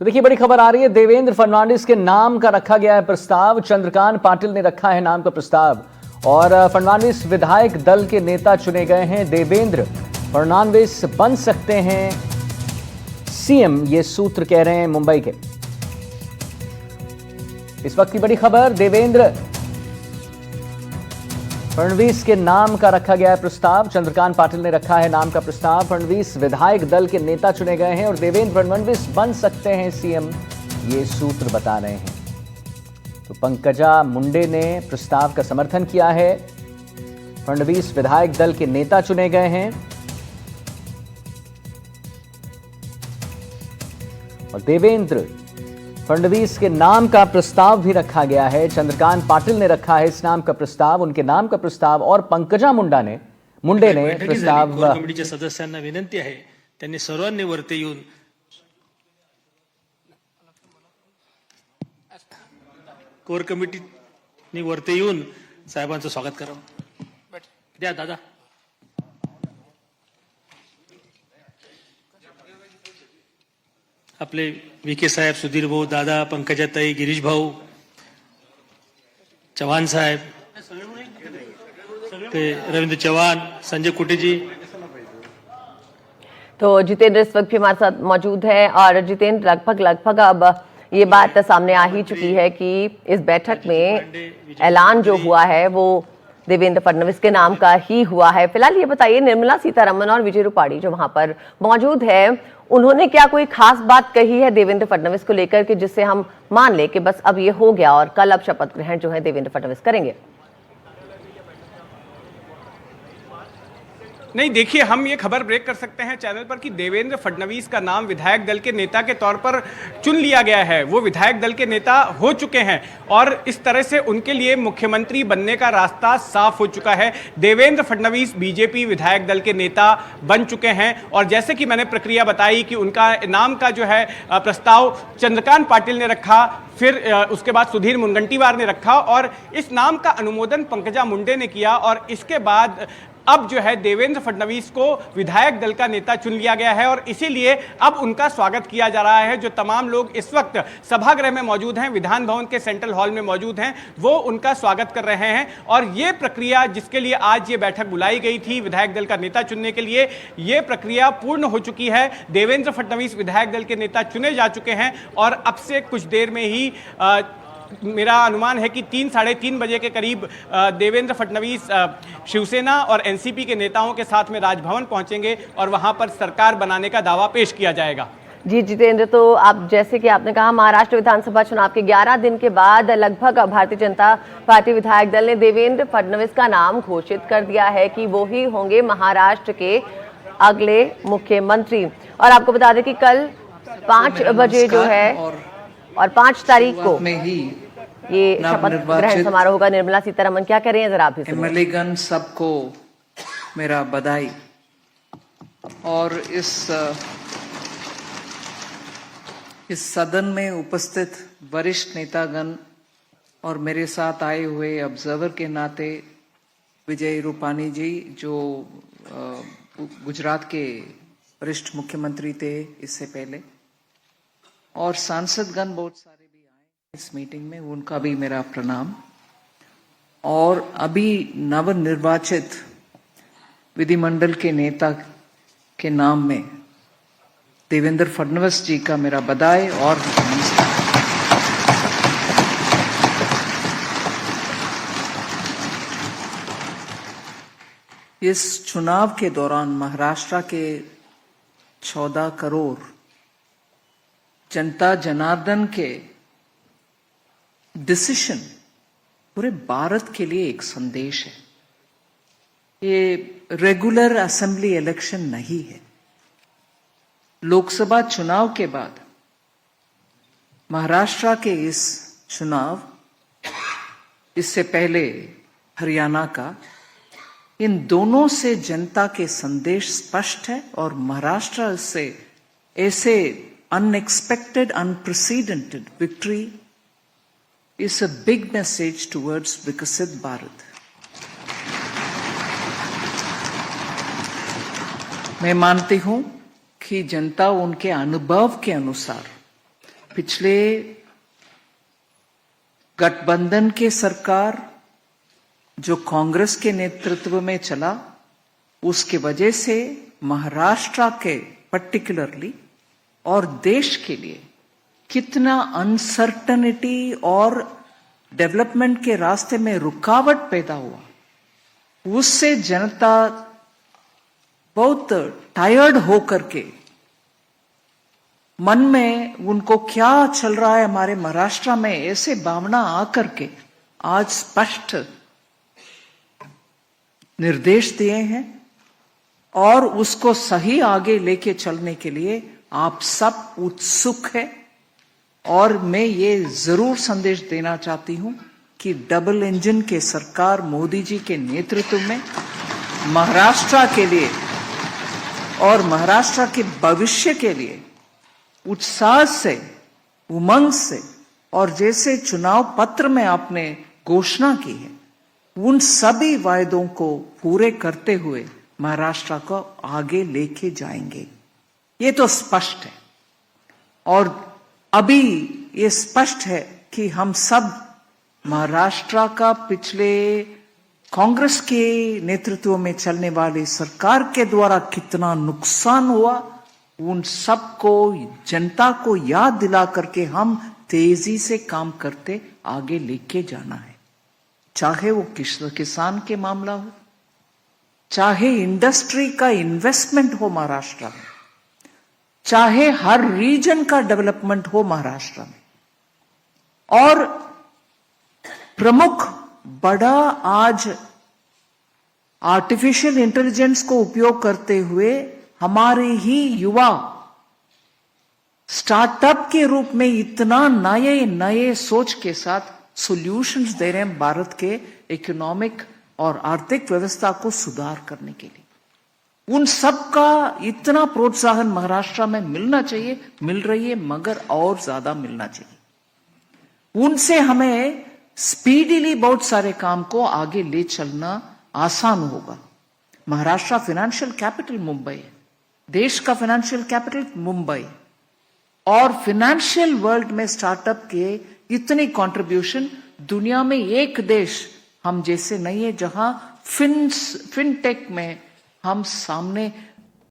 तो देखिए बड़ी खबर आ रही है, देवेंद्र फडणवीस के नाम का रखा गया है प्रस्ताव। चंद्रकांत पाटिल ने रखा है नाम का प्रस्ताव और फडणवीस विधायक दल के नेता चुने गए हैं। देवेंद्र फडणवीस बन सकते हैं सीएम, ये सूत्र कह रहे हैं मुंबई के। इस वक्त की बड़ी खबर, देवेंद्र फडणवीस के नाम का रखा गया है प्रस्ताव। चंद्रकांत पाटिल ने रखा है नाम का प्रस्ताव। फडणवीस विधायक दल के नेता चुने गए हैं और देवेंद्र फडणवीस बन सकते हैं सीएम, ये सूत्र बता रहे हैं। तो पंकजा मुंडे ने प्रस्ताव का समर्थन किया है। फडणवीस विधायक दल के नेता चुने गए हैं और देवेंद्र फडणवीस के नाम का प्रस्ताव भी रखा गया है। चंद्रकांत पाटिल ने रखा है इस नाम का प्रस्ताव, उनके नाम का प्रस्ताव, और पंकजा मुंडे ने प्रस्ताव। कोर कमिटीच्या सदस्यांना विनंती आहे त्यांनी सर्वांनी वरती येऊन कोर कमिटीने वरती येऊन साहेबांचं स्वागत करावं। द्या दादा। आपले विखे साहेब, सुधीर भाऊ, दादा, पंकजाताई, गिरीश भाऊ, चव्हाण साहेब, रविंद्र चौहान, संजय कुटे जी। तो जितेंद्र इस वक्त भी हमारे साथ मौजूद है और जितेंद्र लगभग अब ये बात सामने आ ही चुकी है कि इस बैठक में ऐलान जो हुआ है वो देवेंद्र फडणवीस के नाम का ही हुआ है। फिलहाल ये बताइए, निर्मला सीतारमण और विजय रूपाणी जो वहां पर मौजूद है, उन्होंने क्या कोई खास बात कही है देवेंद्र फडणवीस को लेकर कि जिससे हम मान ले कि बस अब ये हो गया और कल अब शपथ ग्रहण जो है देवेंद्र फडणवीस करेंगे? नहीं, देखिए, हम ये खबर ब्रेक कर सकते हैं चैनल पर कि देवेंद्र फडणवीस का नाम विधायक दल के नेता के तौर पर चुन लिया गया है। वो विधायक दल के नेता हो चुके हैं और इस तरह से उनके लिए मुख्यमंत्री बनने का रास्ता साफ हो चुका है। देवेंद्र फडणवीस बीजेपी विधायक दल के नेता बन चुके हैं और जैसे कि मैंने प्रक्रिया बताई कि उनका नाम का जो है प्रस्ताव चंद्रकांत पाटिल ने रखा, फिर उसके बाद सुधीर मुनगंटीवार ने रखा और इस नाम का अनुमोदन पंकजा मुंडे ने किया और इसके बाद अब जो है देवेंद्र फडणवीस को विधायक दल का नेता चुन लिया गया है और इसीलिए अब उनका स्वागत किया जा रहा है। जो तमाम लोग इस वक्त सभागृह में मौजूद हैं, विधान भवन के सेंट्रल हॉल में मौजूद हैं, वो उनका स्वागत कर रहे हैं और ये प्रक्रिया जिसके लिए आज ये बैठक बुलाई गई थी विधायक दल का नेता चुनने के लिए, ये प्रक्रिया पूर्ण हो चुकी है। देवेंद्र फडणवीस विधायक दल के नेता चुने जा चुके हैं और अब से कुछ देर में ही मेरा अनुमान है कि 3-3:30 बजे के करीब देवेंद्र फडणवीस शिवसेना और एनसीपी के नेताओं के साथ में राजभवन पहुंचेंगे और वहां पर सरकार बनाने का दावा पेश किया जाएगा। जी जितेंद्र, तो आप जैसे कि आपने कहा, महाराष्ट्र विधानसभा चुनाव के 11 दिन के बाद लगभग भारतीय जनता पार्टी विधायक दल ने देवेंद्र फडणवीस का नाम घोषित कर दिया है कि वो ही होंगे महाराष्ट्र के अगले मुख्यमंत्री। और आपको बता दें कि कल 5 बजे जो है और 5 तारीख को ये शपथ ग्रहण समारोह होगा। निर्मला सीतारमण क्या कह रही हैं, जरा आप भी सुनिए। एमएलएगण सबको मेरा बधाई। और इस सदन में उपस्थित वरिष्ठ नेतागण और मेरे साथ आए हुए ऑब्जर्वर के नाते विजय रूपाणी जी जो गुजरात के वरिष्ठ मुख्यमंत्री थे इससे पहले, और सांसदगण बहुत सारे भी आए इस मीटिंग में, उनका भी मेरा प्रणाम। और अभी नवनिर्वाचित विधिमंडल के नेता के नाम में देवेंद्र फडणवीस जी का मेरा बधाई और नमस्कार। इस चुनाव के दौरान महाराष्ट्र के 14 करोड़ जनता जनार्दन के डिसीजन पूरे भारत के लिए एक संदेश है। ये रेगुलर असेंबली इलेक्शन नहीं है। लोकसभा चुनाव के बाद महाराष्ट्र के इस चुनाव, इससे पहले हरियाणा का, इन दोनों से जनता के संदेश स्पष्ट है और महाराष्ट्र से ऐसे unexpected, unprecedented victory is a big message towards Vikasit Bharat. मैं मानती हूं कि जनता उनके अनुभव के अनुसार पिछले गठबंधन के सरकार जो कांग्रेस के नेतृत्व में चला, उसके वजह से महाराष्ट्र के पर्टिकुलरली और देश के लिए कितना अनसर्टनिटी और डेवलपमेंट के रास्ते में रुकावट पैदा हुआ, उससे जनता बहुत टायर्ड होकर के मन में उनको क्या चल रहा है हमारे महाराष्ट्र में, ऐसे भावना आकर के आज स्पष्ट निर्देश दिए हैं और उसको सही आगे लेके चलने के लिए आप सब उत्सुक हैं। और मैं ये जरूर संदेश देना चाहती हूं कि डबल इंजन के सरकार मोदी जी के नेतृत्व में महाराष्ट्र के लिए और महाराष्ट्र के भविष्य के लिए उत्साह से, उमंग से और जैसे चुनाव पत्र में आपने घोषणा की है, उन सभी वायदों को पूरे करते हुए महाराष्ट्र को आगे लेके जाएंगे। ये तो स्पष्ट है और अभी ये स्पष्ट है कि हम सब महाराष्ट्र का पिछले कांग्रेस के नेतृत्व में चलने वाली सरकार के द्वारा कितना नुकसान हुआ, उन सबको जनता को याद दिला करके हम तेजी से काम करते आगे लेके जाना है। चाहे वो किसान के मामला हो, चाहे इंडस्ट्री का इन्वेस्टमेंट हो महाराष्ट्र में, चाहे हर रीजन का डेवलपमेंट हो महाराष्ट्र में, और प्रमुख बड़ा आज आर्टिफिशियल इंटेलिजेंस को उपयोग करते हुए हमारे ही युवा स्टार्टअप के रूप में इतना नए नए सोच के साथ सॉल्यूशंस दे रहे हैं भारत के इकोनॉमिक और आर्थिक व्यवस्था को सुधार करने के लिए। उन सब का इतना प्रोत्साहन महाराष्ट्र में मिलना चाहिए, मिल रही है, मगर और ज्यादा मिलना चाहिए। उनसे हमें स्पीडीली बहुत सारे काम को आगे ले चलना आसान होगा। महाराष्ट्र फाइनेंशियल कैपिटल मुंबई है, देश का फाइनेंशियल कैपिटल मुंबई, और फाइनेंशियल वर्ल्ड में स्टार्टअप के इतनी कंट्रीब्यूशन दुनिया में एक देश हम जैसे नहीं है जहां फिनटेक में हम सामने